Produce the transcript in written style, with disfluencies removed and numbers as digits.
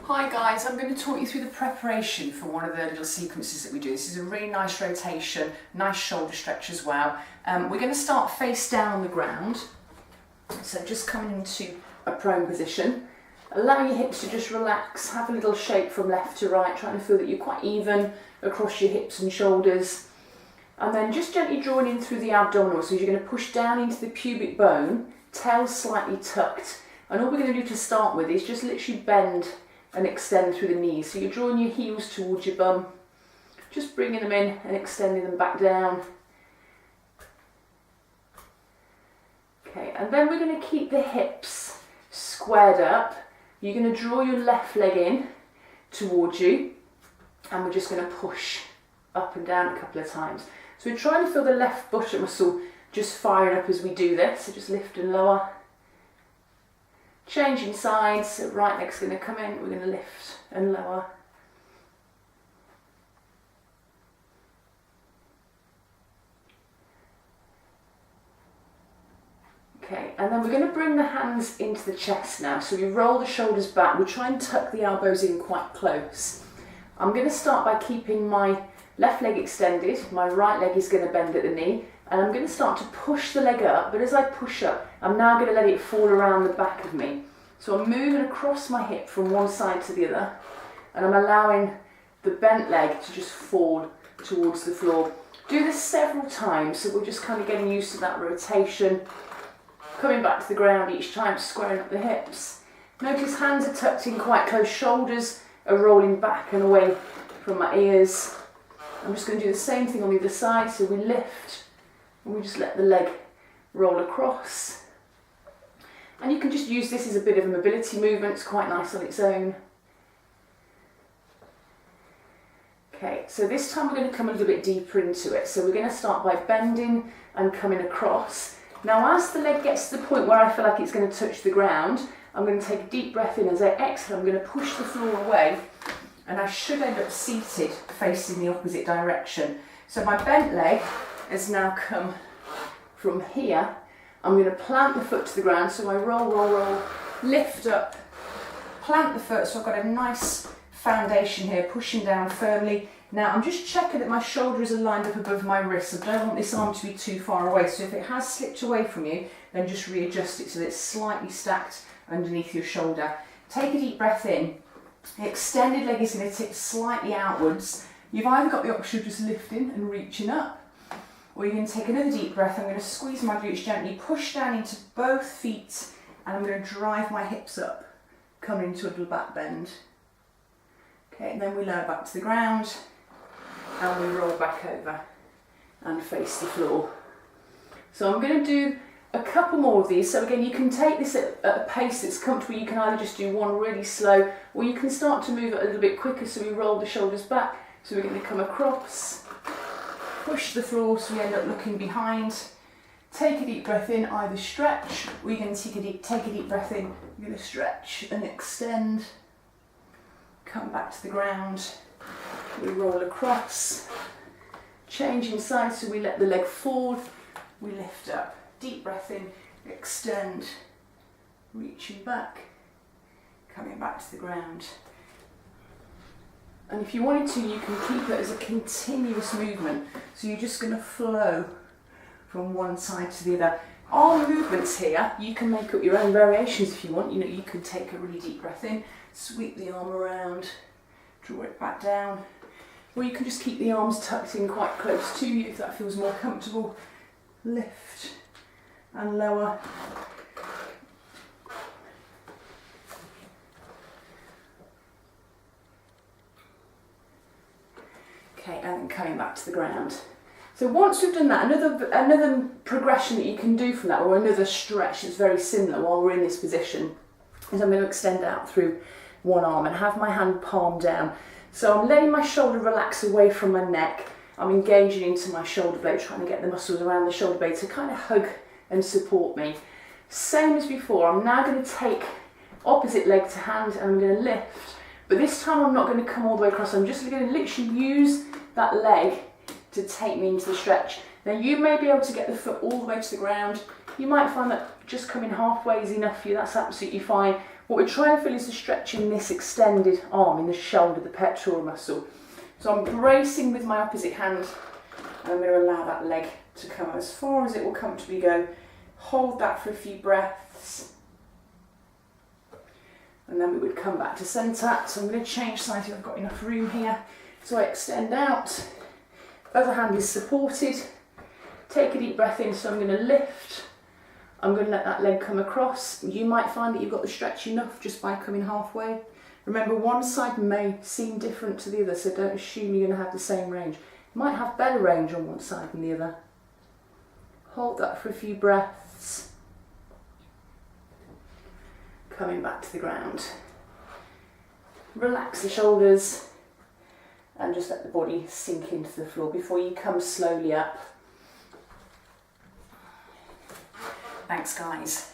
Hi guys, I'm going to talk you through the preparation for one of the little sequences that we do. This is a really nice rotation, nice shoulder stretch as well. We're going to start face down on the ground. So just coming into a prone position. Allow your hips to just relax, have a little shake from left to right, trying to feel that you're quite even across your hips and shoulders. And then just gently drawing in through the abdominal, so you're going to push down into the pubic bone, tail slightly tucked. And all we're going to do to start with is just literally bend and extend through the knees. So you're drawing your heels towards your bum, just bringing them in and extending them back down. Okay, and then we're going to keep the hips squared up. You're going to draw your left leg in towards you, and we're just going to push up and down a couple of times. So we're trying to feel the left buttock muscle just firing up as we do this, so just lift and lower. Changing sides, so right leg's going to come in, we're going to lift and lower. Okay, and then we're going to bring the hands into the chest now. So we roll the shoulders back, we'll try and tuck the elbows in quite close. I'm going to start by keeping my left leg extended, my right leg is going to bend at the knee, and I'm going to start to push the leg up, but as I push up, I'm now going to let it fall around the back of me. So I'm moving across my hip from one side to the other, and I'm allowing the bent leg to just fall towards the floor. Do this several times, so we're just kind of getting used to that rotation. Coming back to the ground each time, squaring up the hips. Notice hands are tucked in quite close, shoulders are rolling back and away from my ears. I'm just going to do the same thing on the other side, so we lift and we just let the leg roll across. And you can just use this as a bit of a mobility movement, it's quite nice on its own. Okay, so this time we're going to come a little bit deeper into it. So we're going to start by bending and coming across. Now as the leg gets to the point where I feel like it's going to touch the ground, I'm going to take a deep breath in. As I exhale, I'm going to push the floor away, and I should end up seated facing the opposite direction. So my bent leg has now come from here. I'm going to plant the foot to the ground, so I roll, lift up, plant the foot, so I've got a nice foundation here, pushing down firmly. Now I'm just checking that my shoulders are lined up above my wrist. I don't want this arm to be too far away, so if it has slipped away from you, then just readjust it so that it's slightly stacked underneath your shoulder. Take a deep breath in. The extended leg is going to tip slightly outwards. You've either got the option of just lifting and reaching up, or you're going to take another deep breath. I'm going to squeeze my glutes gently, push down into both feet, and I'm going to drive my hips up, coming into a little back bend. Okay, and then we lower back to the ground, and we roll back over and face the floor. So I'm going to do a couple more of these. So again, you can take this at a pace that's comfortable. You can either just do one really slow, or you can start to move it a little bit quicker. So we roll the shoulders back. So we're going to come across, push the floor so we end up looking behind. Take a deep breath in, either stretch, or you're going to take a deep breath in. You're going to stretch and extend. Come back to the ground. We roll across, changing sides, so we let the leg fall. We lift up. Deep breath in, extend, reaching back, coming back to the ground. And if you wanted to, you can keep it as a continuous movement. So you're just going to flow from one side to the other. All movements here, you can make up your own variations if you want. You know, you can take a really deep breath in, sweep the arm around, draw it back down. Or you can just keep the arms tucked in quite close to you if that feels more comfortable. Lift and lower. Okay, and then coming back to the ground. So once we've done that, another progression that you can do from that, or another stretch that's very similar while we're in this position, is I'm going to extend out through one arm and have my hand palm down. So I'm letting my shoulder relax away from my neck. I'm engaging into my shoulder blade, trying to get the muscles around the shoulder blade to kind of hug and support me. Same as before, I'm now going to take opposite leg to hand and I'm going to lift. But this time I'm not going to come all the way across, I'm just going to literally use that leg to take me into the stretch. Now you may be able to get the foot all the way to the ground. You might find that just coming halfway is enough for you, that's absolutely fine. What we're trying to feel is the stretch in this extended arm, in the shoulder, the pectoral muscle. So I'm bracing with my opposite hand, and I'm going to allow that leg to come as far as it will comfortably go. Hold that for a few breaths. And then we would come back to centre. So I'm going to change sides if I've got enough room here. So I extend out, other hand is supported. Take a deep breath in, so I'm going to lift. I'm going to let that leg come across. You might find that you've got the stretch enough just by coming halfway. Remember, one side may seem different to the other, so don't assume you're going to have the same range. You might have better range on one side than the other. Hold that for a few breaths. Coming back to the ground. Relax the shoulders and just let the body sink into the floor before you come slowly up. Thanks, guys.